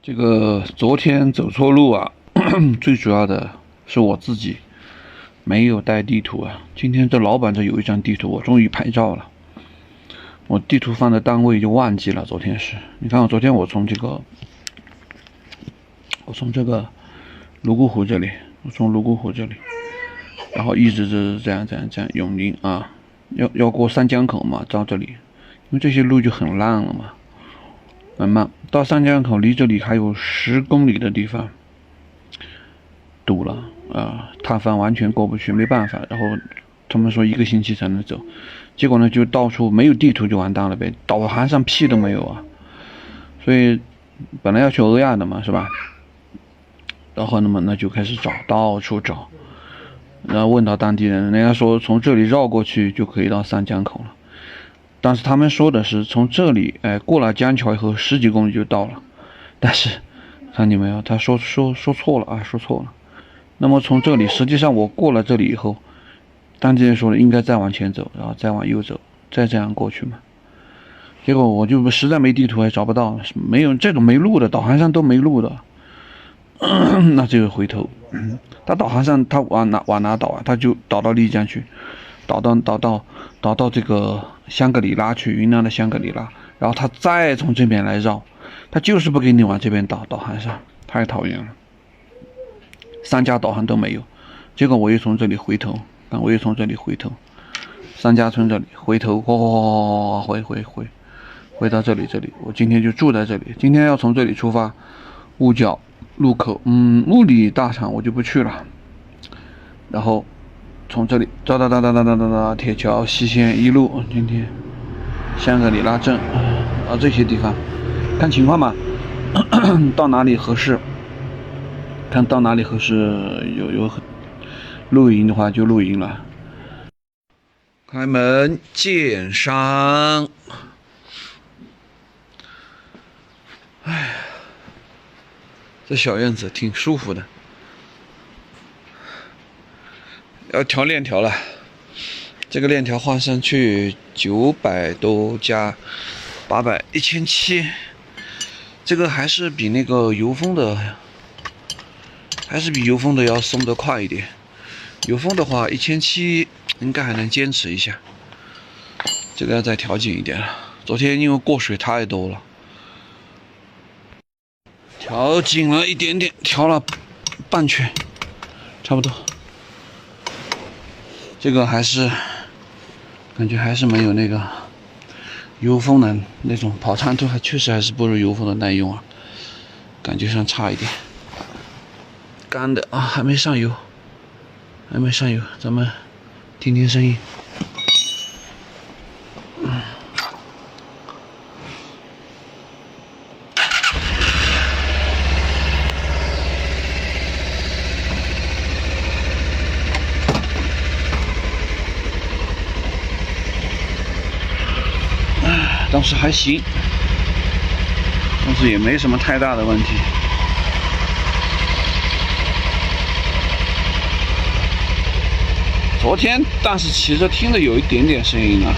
这个昨天走错路啊，最主要的是我自己没有带地图啊。今天这老板这有一张地图，我终于拍照了。我地图放在单位就忘记了，昨天是。你看，昨天我从这个泸沽湖这里，然后一直是这样永宁啊，要过三江口嘛，到这里，因为这些路就很烂了嘛。慢慢到三江口，离这里还有10公里的地方堵了啊，塌方完全过不去，没办法。然后他们说1个星期才能走，结果呢就到处没有地图就完蛋了呗，导航上屁都没有啊。所以本来要去欧亚的嘛，是吧？然后那就开始找，到处找，然后问到当地人，人家说从这里绕过去就可以到三江口了。但是他们说的是从这里，过了江桥以后10几公里就到了，但是看见没有，他说错了啊，说错了。那么从这里，实际上我过了这里以后，当地人说的应该再往前走，然后再往右走，再这样过去嘛。结果我就实在没地图，还找不到，没有这种没路的，导航上都没路的，那就回头。他导航上他往哪导啊？他就导到丽江去，导到这个香格里拉去，云南的香格里拉，然后他再从这边来绕，他就是不给你往这边导航上，太讨厌了。3家导航都没有，结果我又从这里回头，三家村这里回头，回到这里，我今天就住在这里，今天要从这里出发，五角路口，木里大厂我就不去了，然后从这里到铁桥西线一路，今天香格里拉镇啊这些地方看情况吧，到哪里合适，看到哪里合适，有露营的话就露营了。开门见山，哎，这小院子挺舒服的。要调链条了，这个链条换上去900多加800 1700，这个还是比那个油封的要松得快一点。油封的话1700应该还能坚持一下，这个要再调紧一点了。昨天因为过水太多了，调紧了一点点，调了半圈，差不多。这个感觉还是没有那个油封的那种跑长途，确实还是不如油封的耐用啊，感觉上差一点。干的啊，还没上油，咱们听听声音。当时还行，但是也没什么太大的问题。昨天但是骑着听着有一点点声音啊。